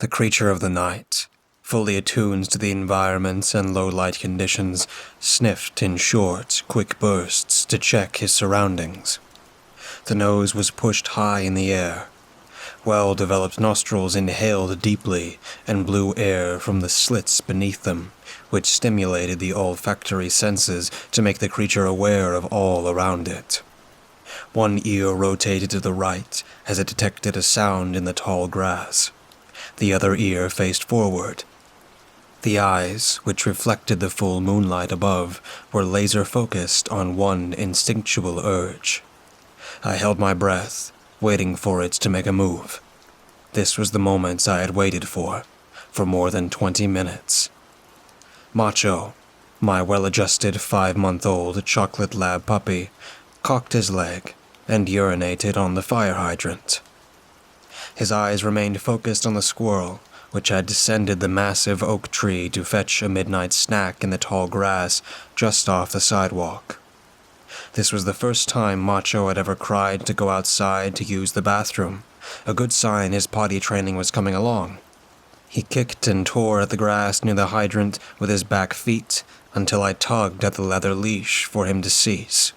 The creature of the night, fully attuned to the environment and low light conditions, sniffed in short, quick bursts to check his surroundings. The nose was pushed high in the air. Well-developed nostrils inhaled deeply and blew air from the slits beneath them, which stimulated the olfactory senses to make the creature aware of all around it. One ear rotated to the right as it detected a sound in the tall grass. The other ear faced forward. The eyes, which reflected the full moonlight above, were laser-focused on one instinctual urge. I held my breath, waiting for it to make a move. This was the moment I had waited for more than 20 minutes. Macho, my well-adjusted 5-month-old chocolate lab puppy, cocked his leg and urinated on the fire hydrant. His eyes remained focused on the squirrel, which had descended the massive oak tree to fetch a midnight snack in the tall grass just off the sidewalk. This was the first time Macho had ever cried to go outside to use the bathroom, a good sign his potty training was coming along. He kicked and tore at the grass near the hydrant with his back feet until I tugged at the leather leash for him to cease.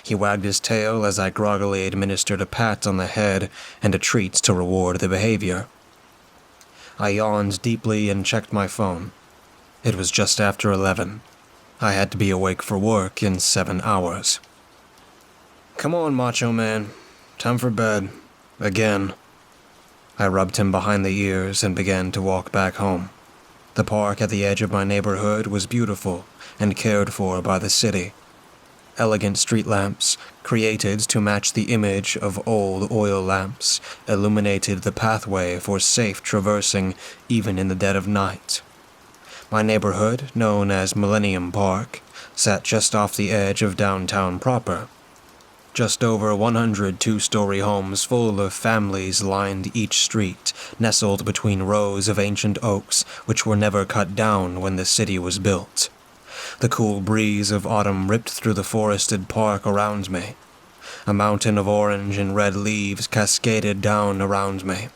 He wagged his tail as I groggily administered a pat on the head and a treat to reward the behavior. I yawned deeply and checked my phone. It was just after 11. I had to be awake for work in 7 hours. "Come on, Macho Man. Time for bed. Again." I rubbed him behind the ears and began to walk back home. The park at the edge of my neighborhood was beautiful and cared for by the city. Elegant street lamps, created to match the image of old oil lamps, illuminated the pathway for safe traversing even in the dead of night. My neighborhood, known as Millennium Park, sat just off the edge of downtown proper. Just over 100 two-story homes full of families lined each street, nestled between rows of ancient oaks which were never cut down when the city was built. The cool breeze of autumn ripped through the forested park around me. A mountain of orange and red leaves cascaded down around me.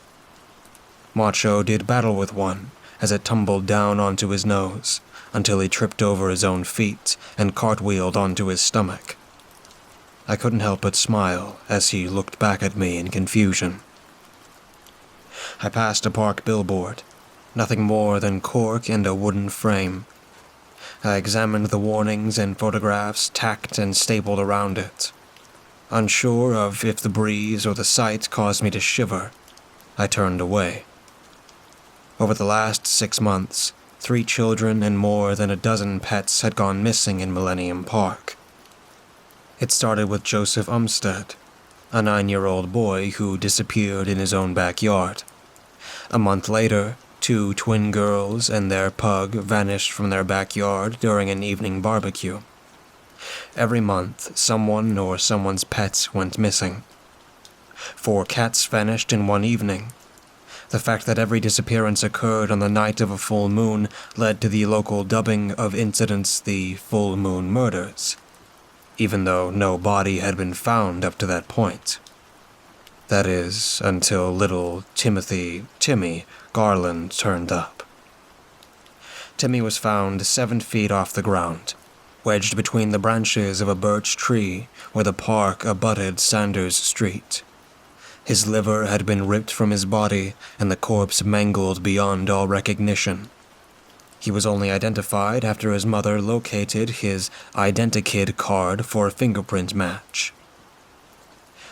Macho did battle with one as it tumbled down onto his nose, until he tripped over his own feet and cartwheeled onto his stomach. I couldn't help but smile as he looked back at me in confusion. I passed a park billboard, nothing more than cork and a wooden frame. I examined the warnings and photographs tacked and stapled around it. Unsure of if the breeze or the sight caused me to shiver, I turned away. Over the last 6 months, 3 children and more than a dozen pets had gone missing in Millennium Park. It started with Joseph Umstead, a 9-year-old boy who disappeared in his own backyard. A month later, 2 twin girls and their pug vanished from their backyard during an evening barbecue. Every month, someone or someone's pet went missing. 4 cats vanished in one evening. The fact that every disappearance occurred on the night of a full moon led to the local dubbing of incidents the full moon murders, even though no body had been found up to that point. That is, until little Timmy Garland turned up. Timmy was found 7 feet off the ground, wedged between the branches of a birch tree where the park abutted Sanders Street. His liver had been ripped from his body and the corpse mangled beyond all recognition. He was only identified after his mother located his Identikid card for a fingerprint match.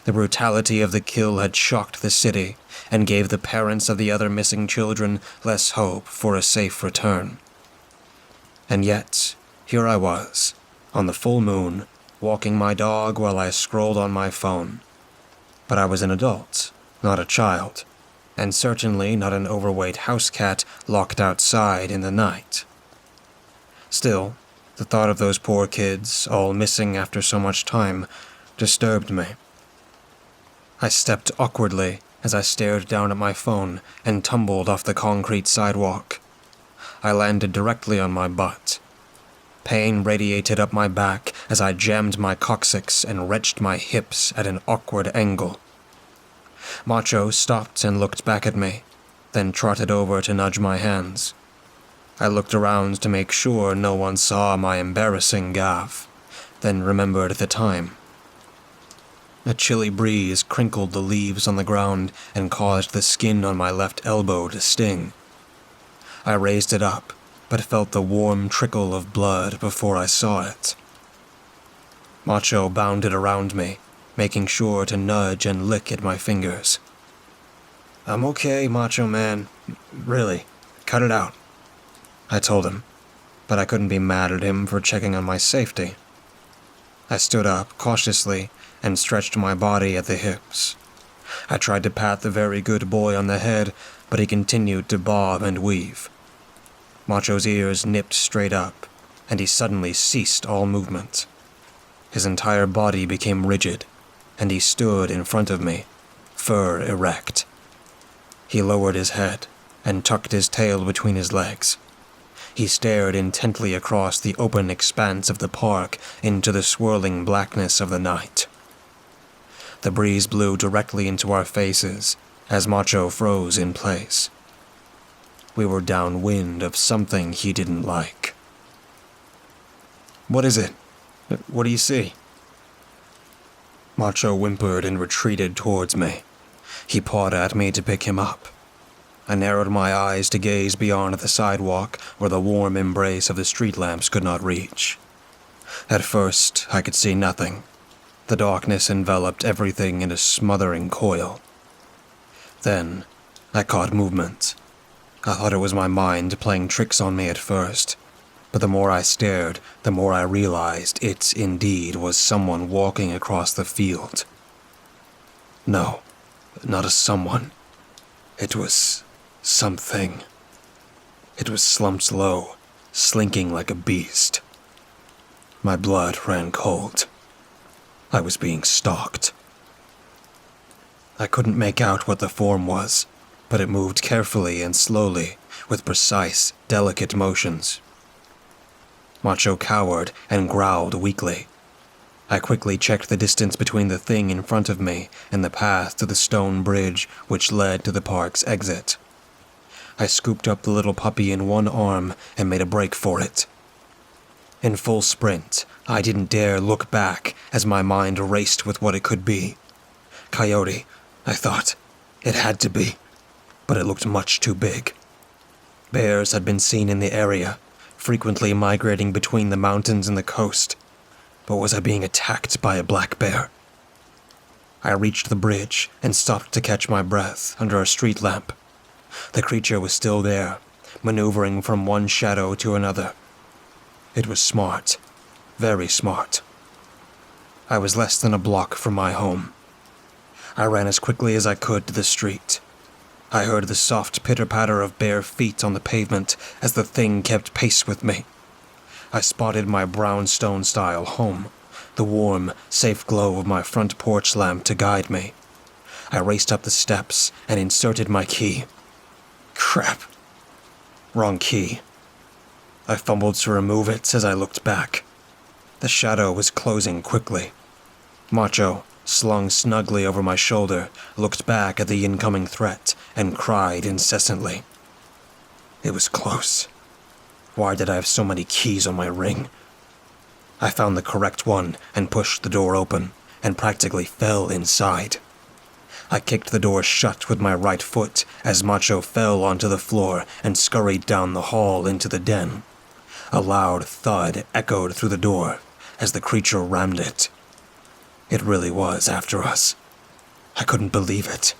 The brutality of the kill had shocked the city and gave the parents of the other missing children less hope for a safe return. And yet, here I was, on the full moon, walking my dog while I scrolled on my phone. But I was an adult, not a child, and certainly not an overweight house cat locked outside in the night. Still, the thought of those poor kids, all missing after so much time, disturbed me. I stepped awkwardly as I stared down at my phone and tumbled off the concrete sidewalk. I landed directly on my butt. Pain radiated up my back as I jammed my coccyx and wrenched my hips at an awkward angle. Macho stopped and looked back at me. then trotted over to nudge my hands. I looked around to make sure no one saw my embarrassing gaffe, then remembered the time. A chilly breeze crinkled the leaves on the ground and caused the skin on my left elbow to sting. I raised it up, but felt the warm trickle of blood before I saw it. Macho bounded around me, making sure to nudge and lick at my fingers. "I'm okay, Macho Man. Really, cut it out," I told him, but I couldn't be mad at him for checking on my safety. I stood up cautiously and stretched my body at the hips. I tried to pat the very good boy on the head, but he continued to bob and weave. Macho's ears nipped straight up, and he suddenly ceased all movement. His entire body became rigid, and he stood in front of me, fur erect. He lowered his head and tucked his tail between his legs. He stared intently across the open expanse of the park into the swirling blackness of the night. The breeze blew directly into our faces as Macho froze in place. We were downwind of something he didn't like. "What is it? What do you see?" Macho whimpered and retreated towards me. He pawed at me to pick him up. I narrowed my eyes to gaze beyond the sidewalk where the warm embrace of the street lamps could not reach. At first, I could see nothing. The darkness enveloped everything in a smothering coil. Then, I caught movement. I thought it was my mind playing tricks on me at first, but the more I stared, the more I realized it indeed was someone walking across the field. No, not a someone. It was something. It was slumped low, slinking like a beast. My blood ran cold. I was being stalked. I couldn't make out what the form was, but it moved carefully and slowly, with precise, delicate motions. Macho cowered and growled weakly. I quickly checked the distance between the thing in front of me and the path to the stone bridge which led to the park's exit. I scooped up the little puppy in one arm and made a break for it. In full sprint, I didn't dare look back as my mind raced with what it could be. Coyote, I thought. It had to be. But it looked much too big. Bears had been seen in the area, frequently migrating between the mountains and the coast. But was I being attacked by a black bear? I reached the bridge and stopped to catch my breath under a street lamp. The creature was still there, maneuvering from one shadow to another. It was smart, very smart. I was less than a block from my home. I ran as quickly as I could to the street. I heard the soft pitter-patter of bare feet on the pavement as the thing kept pace with me. I spotted my brownstone-style home, the warm, safe glow of my front porch lamp to guide me. I raced up the steps and inserted my key. Crap. Wrong key. I fumbled to remove it as I looked back. The shadow was closing quickly. Macho, slung snugly over my shoulder, looked back at the incoming threat and cried incessantly. It was close. Why did I have so many keys on my ring? I found the correct one and pushed the door open, and practically fell inside. I kicked the door shut with my right foot as Macho fell onto the floor and scurried down the hall into the den. A loud thud echoed through the door as the creature rammed it. It really was after us. I couldn't believe it.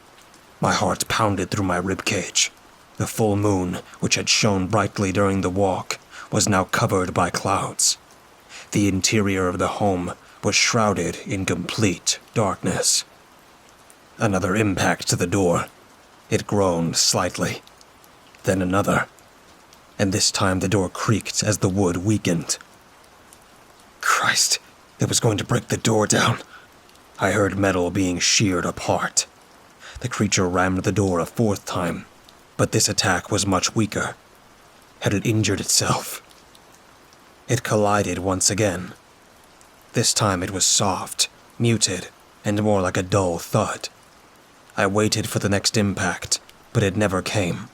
My heart pounded through my ribcage. The full moon, which had shone brightly during the walk, was now covered by clouds. The interior of the home was shrouded in complete darkness. Another impact to the door. It groaned slightly. Then another. And this time the door creaked as the wood weakened. Christ, it was going to break the door down. I heard metal being sheared apart. The creature rammed the door a fourth time, but this attack was much weaker. Had it injured itself? It collided once again. This time it was soft, muted, and more like a dull thud. I waited for the next impact, but it never came.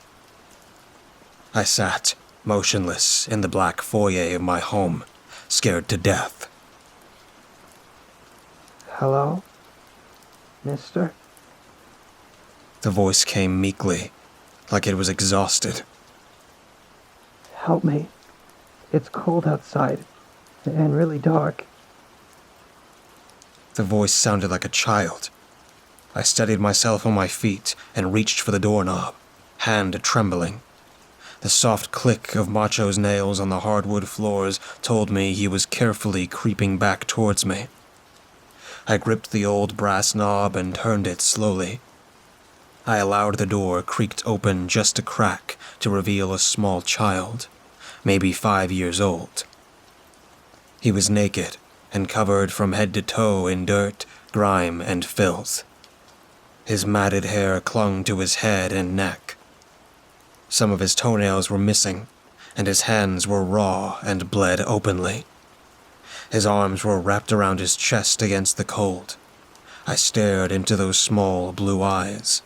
I sat, motionless, in the black foyer of my home, scared to death. Hello, mister? The voice came meekly, like it was exhausted. Help me. It's cold outside, and really dark. The voice sounded like a child. I steadied myself on my feet and reached for the doorknob, hand trembling. The soft click of Macho's nails on the hardwood floors told me he was carefully creeping back towards me. I gripped the old brass knob and turned it slowly. I allowed the door creaked open just a crack to reveal a small child, maybe 5 years old. He was naked and covered from head to toe in dirt, grime, and filth. His matted hair clung to his head and neck. Some of his toenails were missing, and his hands were raw and bled openly. His arms were wrapped around his chest against the cold. I stared into those small blue eyes,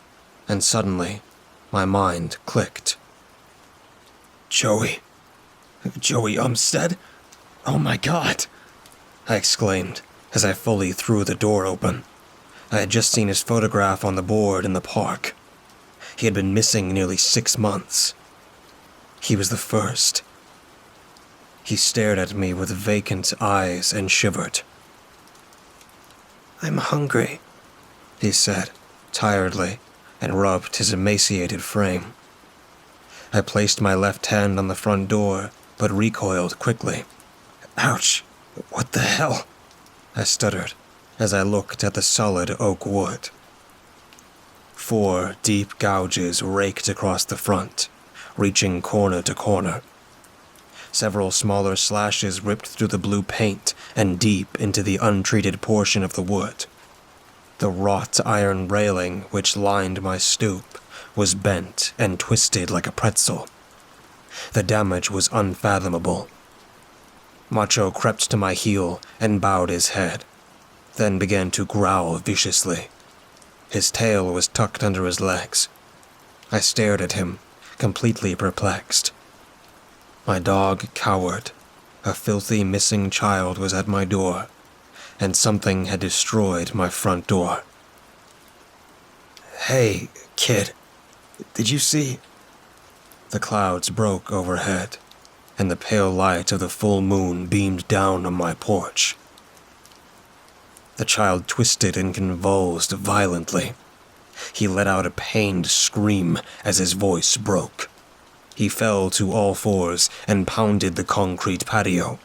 and suddenly, my mind clicked. Joey Umstead? Oh my God! I exclaimed as I fully threw the door open. I had just seen his photograph on the board in the park. He had been missing nearly 6 months. He was the first. He stared at me with vacant eyes and shivered. I'm hungry, he said, tiredly, and rubbed his emaciated frame. I placed my left hand on the front door, but recoiled quickly. Ouch! What the hell? I stuttered as I looked at the solid oak wood. 4 deep gouges raked across the front, reaching corner to corner. Several smaller slashes ripped through the blue paint and deep into the untreated portion of the wood. The wrought iron railing which lined my stoop was bent and twisted like a pretzel. The damage was unfathomable. Macho crept to my heel and bowed his head, then began to growl viciously. His tail was tucked under his legs. I stared at him, completely perplexed. My dog cowered. A filthy missing child was at my door, and something had destroyed my front door. Hey, kid, did you see? The clouds broke overhead, and the pale light of the full moon beamed down on my porch. The child twisted and convulsed violently. He let out a pained scream as his voice broke. He fell to all fours and pounded the concrete patio.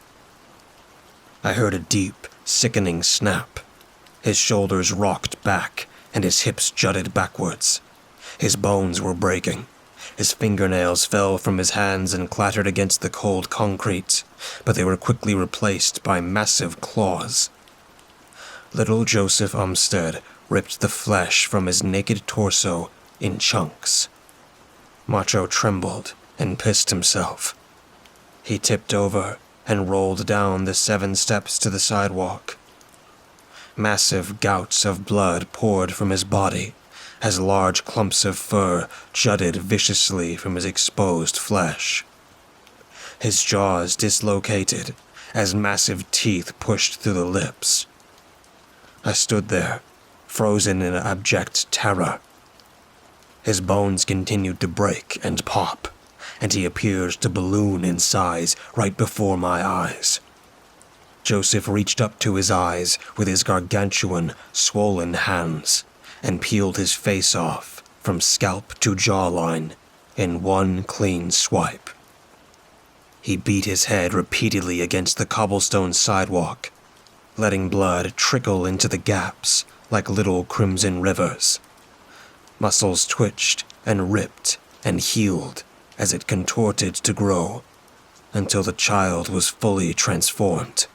I heard a deep, sickening snap. His shoulders rocked back and his hips jutted backwards. His bones were breaking. His fingernails fell from his hands and clattered against the cold concrete, but they were quickly replaced by massive claws. Little Joseph Umstead ripped the flesh from his naked torso in chunks. Macho trembled and pissed himself. He tipped over and rolled down the 7 steps to the sidewalk. Massive gouts of blood poured from his body as large clumps of fur jutted viciously from his exposed flesh. His jaws dislocated as massive teeth pushed through the lips. I stood there, frozen in abject terror. His bones continued to break and pop, and he appeared to balloon in size right before my eyes. Joseph reached up to his eyes with his gargantuan, swollen hands and peeled his face off from scalp to jawline in one clean swipe. He beat his head repeatedly against the cobblestone sidewalk, letting blood trickle into the gaps like little crimson rivers. Muscles twitched and ripped and healed as it contorted to grow, until the child was fully transformed.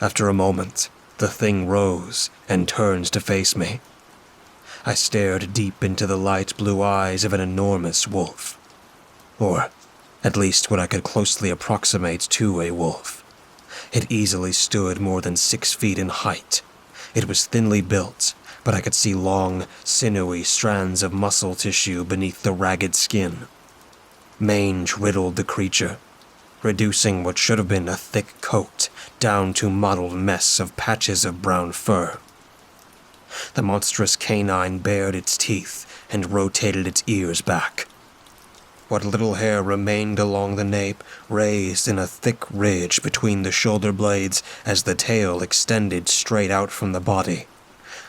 After a moment, the thing rose and turned to face me. I stared deep into the light blue eyes of an enormous wolf. Or, at least what I could closely approximate to a wolf. It easily stood more than 6 feet in height. It was thinly built, but I could see long, sinewy strands of muscle tissue beneath the ragged skin. Mange riddled the creature, reducing what should have been a thick coat down to mottled mess of patches of brown fur. The monstrous canine bared its teeth and rotated its ears back. What little hair remained along the nape raised in a thick ridge between the shoulder blades as the tail extended straight out from the body.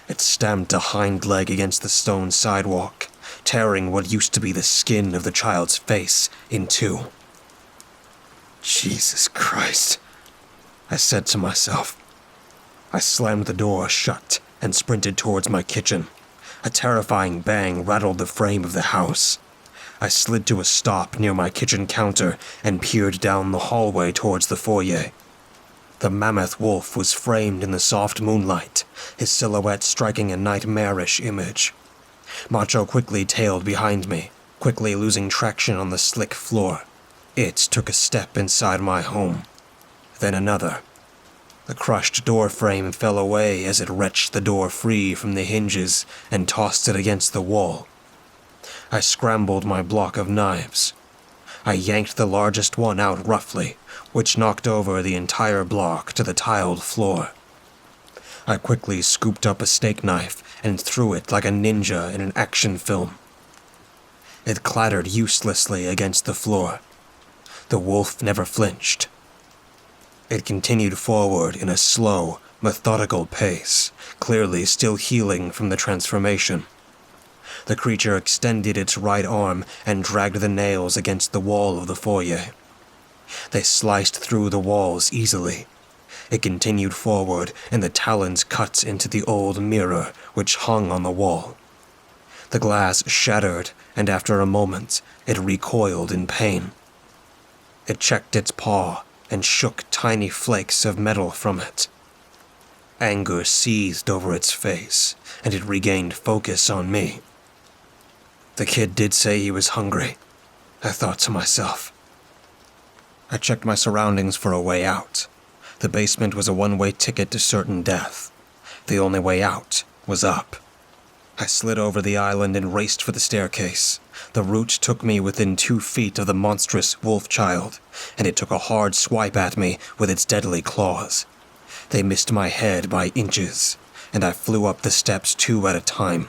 It stamped a hind leg against the stone sidewalk, tearing what used to be the skin of the child's face in two. Jesus Christ, I said to myself. I slammed the door shut and sprinted towards my kitchen. A terrifying bang rattled the frame of the house. I slid to a stop near my kitchen counter and peered down the hallway towards the foyer. The mammoth wolf was framed in the soft moonlight, his silhouette striking a nightmarish image. Macho quickly tailed behind me, quickly losing traction on the slick floor. It took a step inside my home, then another. The crushed door frame fell away as it wrenched the door free from the hinges and tossed it against the wall. I scrambled my block of knives. I yanked the largest one out roughly, which knocked over the entire block to the tiled floor. I quickly scooped up a steak knife and threw it like a ninja in an action film. It clattered uselessly against the floor. The wolf never flinched. It continued forward in a slow, methodical pace, clearly still healing from the transformation. The creature extended its right arm and dragged the nails against the wall of the foyer. They sliced through the walls easily. It continued forward, and the talons cut into the old mirror which hung on the wall. The glass shattered, and after a moment, it recoiled in pain. It checked its paw and shook tiny flakes of metal from it. Anger seethed over its face, and it regained focus on me. The kid did say he was hungry, I thought to myself. I checked my surroundings for a way out. The basement was a one-way ticket to certain death. The only way out was up. I slid over the island and raced for the staircase. The route took me within 2 feet of the monstrous wolf child, and it took a hard swipe at me with its deadly claws. They missed my head by inches, and I flew up the steps 2 at a time.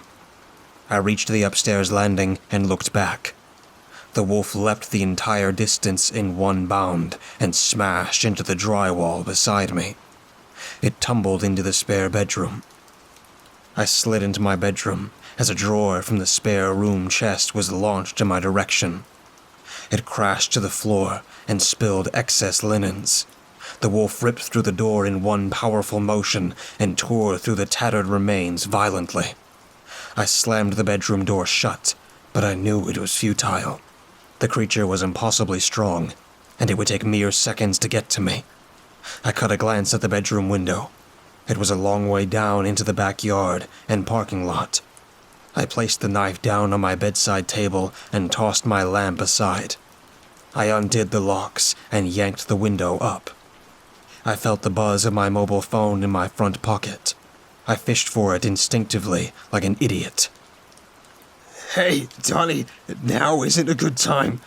I reached the upstairs landing and looked back. The wolf leapt the entire distance in one bound and smashed into the drywall beside me. It tumbled into the spare bedroom. I slid into my bedroom as a drawer from the spare room chest was launched in my direction. It crashed to the floor and spilled excess linens. The wolf ripped through the door in one powerful motion and tore through the tattered remains violently. I slammed the bedroom door shut, but I knew it was futile. The creature was impossibly strong, and it would take mere seconds to get to me. I caught a glance at the bedroom window. It was a long way down into the backyard and parking lot. I placed the knife down on my bedside table and tossed my lamp aside. I undid the locks and yanked the window up. I felt the buzz of my mobile phone in my front pocket. I fished for it instinctively, like an idiot. "Hey, Donnie, now isn't a good time,"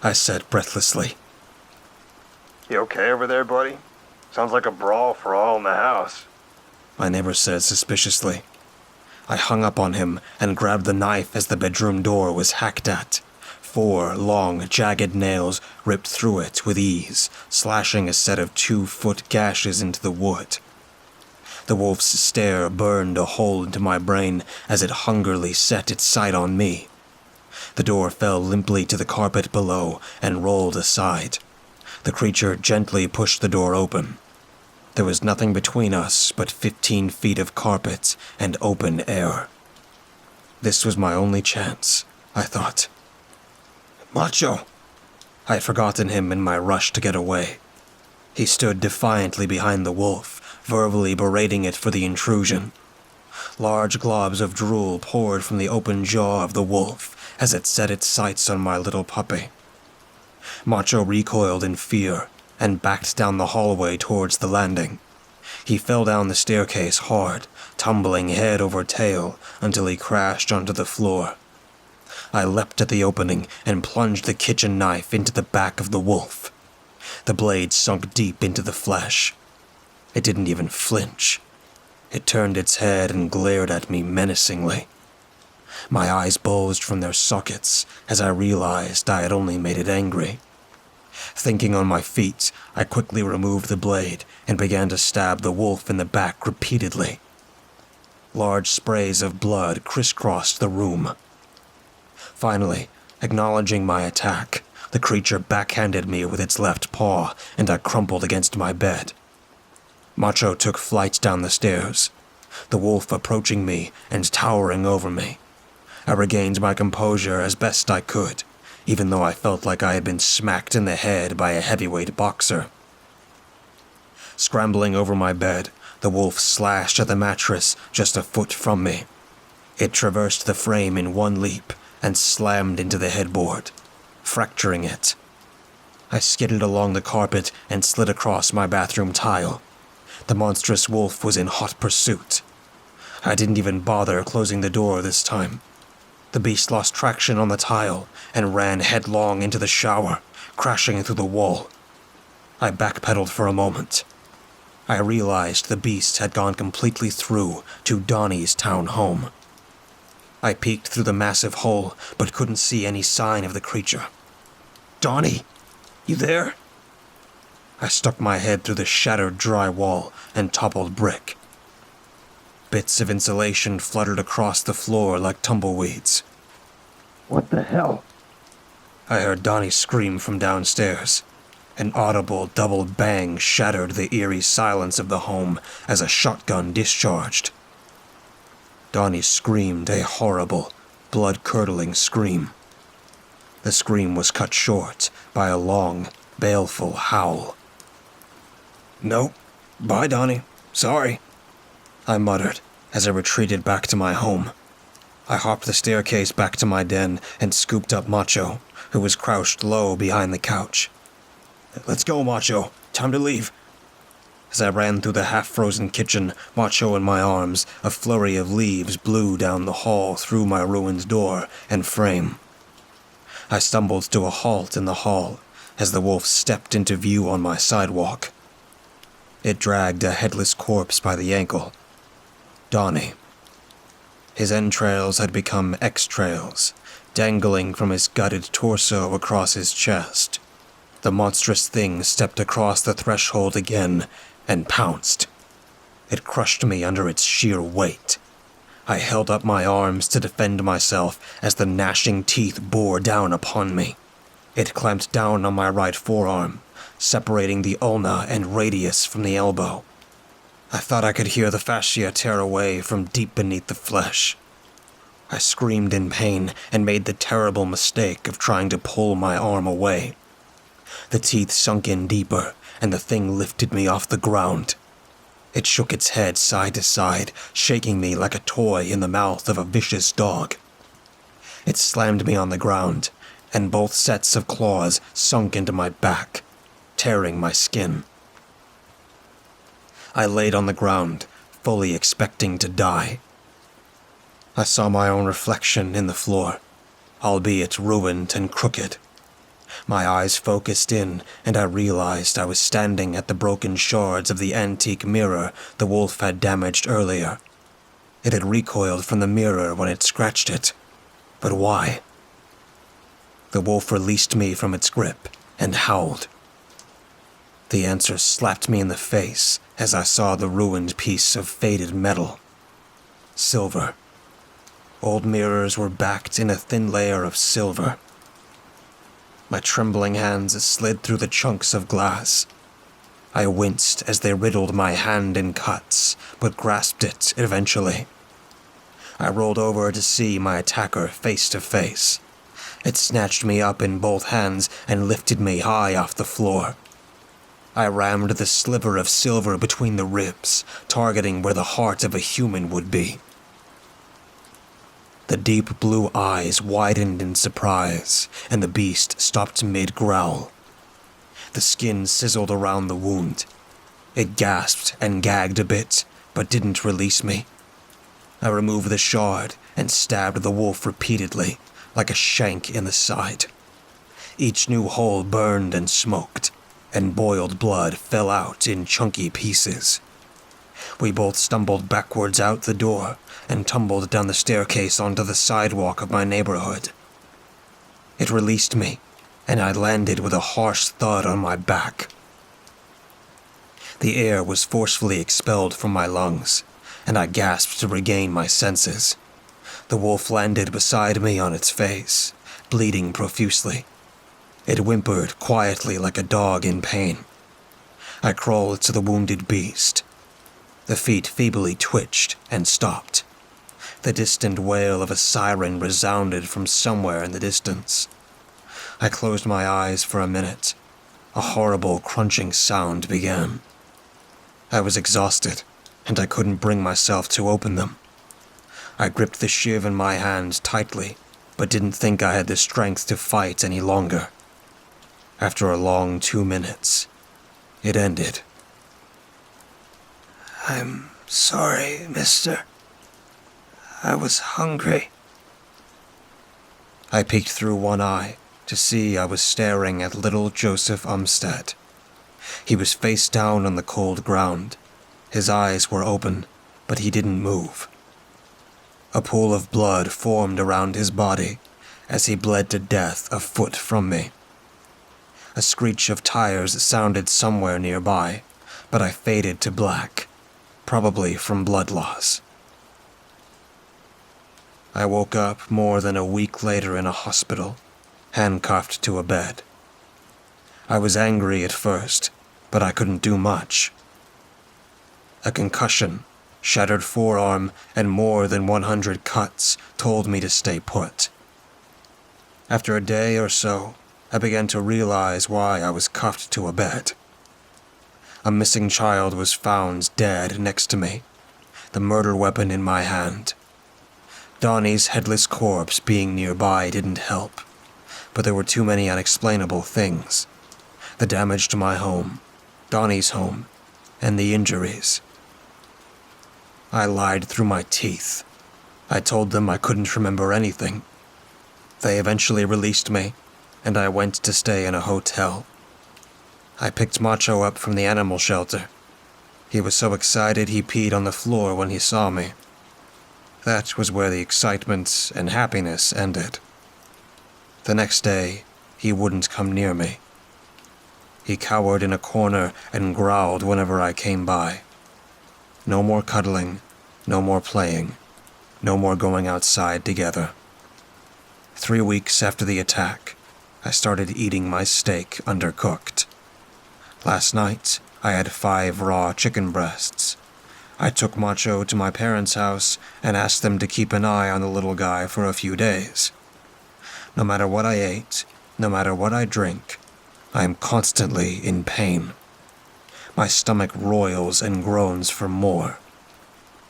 I said breathlessly. You okay over there, buddy? Sounds like a brawl for all in the house. My neighbor said suspiciously. I hung up on him and grabbed the knife as the bedroom door was hacked at. 4 long, jagged nails ripped through it with ease, slashing a set of 2-foot gashes into the wood. The wolf's stare burned a hole into my brain as it hungrily set its sight on me. The door fell limply to the carpet below and rolled aside. The creature gently pushed the door open. There was nothing between us but 15 feet of carpet and open air. This was my only chance, I thought. "Macho!" I had forgotten him in my rush to get away. He stood defiantly behind the wolf, verbally berating it for the intrusion. Large globs of drool poured from the open jaw of the wolf as it set its sights on my little puppy. Macho recoiled in fear and backed down the hallway towards the landing. He fell down the staircase hard, tumbling head over tail until he crashed onto the floor. I leapt at the opening and plunged the kitchen knife into the back of the wolf. The blade sunk deep into the flesh. It didn't even flinch. It turned its head and glared at me menacingly. My eyes bulged from their sockets as I realized I had only made it angry. Thinking on my feet, I quickly removed the blade and began to stab the wolf in the back repeatedly. Large sprays of blood crisscrossed the room. Finally, acknowledging my attack, the creature backhanded me with its left paw, and I crumpled against my bed. Macho took flight down the stairs, the wolf approaching me and towering over me. I regained my composure as best I could, even though I felt like I had been smacked in the head by a heavyweight boxer. Scrambling over my bed, the wolf slashed at the mattress just a foot from me. It traversed the frame in one leap and slammed into the headboard, fracturing it. I skidded along the carpet and slid across my bathroom tile. The monstrous wolf was in hot pursuit. I didn't even bother closing the door this time. The beast lost traction on the tile and ran headlong into the shower, crashing through the wall. I backpedaled for a moment. I realized the beast had gone completely through to Donnie's town home. I peeked through the massive hole, but couldn't see any sign of the creature. "Donnie, you there?" I stuck my head through the shattered dry wall and toppled brick. Bits of insulation fluttered across the floor like tumbleweeds. What the hell? I heard Donnie scream from downstairs. An audible double bang shattered the eerie silence of the home as a shotgun discharged. Donnie screamed a horrible, blood-curdling scream. The scream was cut short by a long, baleful howl. "Nope. Bye, Donnie. Sorry," I muttered as I retreated back to my home. I hopped the staircase back to my den and scooped up Macho, who was crouched low behind the couch. "Let's go, Macho. Time to leave." As I ran through the half-frozen kitchen, Macho in my arms, a flurry of leaves blew down the hall through my ruined door and frame. I stumbled to a halt in the hall as the wolf stepped into view on my sidewalk. It dragged a headless corpse by the ankle. Donnie. His entrails had become X-trails, dangling from his gutted torso across his chest. The monstrous thing stepped across the threshold again and pounced. It crushed me under its sheer weight. I held up my arms to defend myself as the gnashing teeth bore down upon me. It clamped down on my right forearm, separating the ulna and radius from the elbow. I thought I could hear the fascia tear away from deep beneath the flesh. I screamed in pain and made the terrible mistake of trying to pull my arm away. The teeth sunk in deeper, and the thing lifted me off the ground. It shook its head side to side, shaking me like a toy in the mouth of a vicious dog. It slammed me on the ground, and both sets of claws sunk into my back, tearing my skin. I laid on the ground, fully expecting to die. I saw my own reflection in the floor, albeit ruined and crooked. My eyes focused in, and I realized I was standing at the broken shards of the antique mirror the wolf had damaged earlier. It had recoiled from the mirror when it scratched it. But why? The wolf released me from its grip and howled. The answer slapped me in the face as I saw the ruined piece of faded metal. Silver. Old mirrors were backed in a thin layer of silver. My trembling hands slid through the chunks of glass. I winced as they riddled my hand in cuts, but grasped it eventually. I rolled over to see my attacker face to face. It snatched me up in both hands and lifted me high off the floor. I rammed the sliver of silver between the ribs, targeting where the heart of a human would be. The deep blue eyes widened in surprise, and the beast stopped mid-growl. The skin sizzled around the wound. It gasped and gagged a bit, but didn't release me. I removed the shard and stabbed the wolf repeatedly, like a shank in the side. Each new hole burned and smoked, and boiled blood fell out in chunky pieces. We both stumbled backwards out the door and tumbled down the staircase onto the sidewalk of my neighborhood. It released me, and I landed with a harsh thud on my back. The air was forcefully expelled from my lungs, and I gasped to regain my senses. The wolf landed beside me on its face, bleeding profusely. It whimpered quietly like a dog in pain. I crawled to the wounded beast. The feet feebly twitched and stopped. The distant wail of a siren resounded from somewhere in the distance. I closed my eyes for a minute. A horrible crunching sound began. I was exhausted, and I couldn't bring myself to open them. I gripped the shiv in my hand tightly, but didn't think I had the strength to fight any longer. After a long 2 minutes, it ended. "I'm sorry, mister. I was hungry." I peeked through one eye to see I was staring at little Joseph Umstead. He was face down on the cold ground. His eyes were open, but he didn't move. A pool of blood formed around his body as he bled to death a foot from me. A screech of tires sounded somewhere nearby, but I faded to black, probably from blood loss. I woke up more than a week later in a hospital, handcuffed to a bed. I was angry at first, but I couldn't do much. A concussion, shattered forearm, and more than 100 cuts told me to stay put. After a day or so, I began to realize why I was cuffed to a bed. A missing child was found dead next to me, the murder weapon in my hand. Donnie's headless corpse being nearby didn't help, but there were too many unexplainable things. The damage to my home, Donnie's home, and the injuries. I lied through my teeth. I told them I couldn't remember anything. They eventually released me, and I went to stay in a hotel. I picked Macho up from the animal shelter. He was so excited he peed on the floor when he saw me. That was where the excitement and happiness ended. The next day, he wouldn't come near me. He cowered in a corner and growled whenever I came by. No more cuddling, no more playing, no more going outside together. 3 weeks after the attack, I started eating my steak undercooked. Last night, I had 5 raw chicken breasts. I took Macho to my parents' house and asked them to keep an eye on the little guy for a few days. No matter what I ate, no matter what I drink, I am constantly in pain. My stomach roils and groans for more.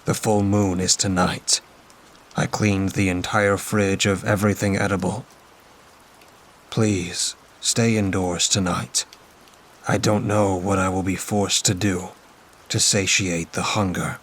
The full moon is tonight. I cleaned the entire fridge of everything edible. Please, stay indoors tonight. I don't know what I will be forced to do to satiate the hunger.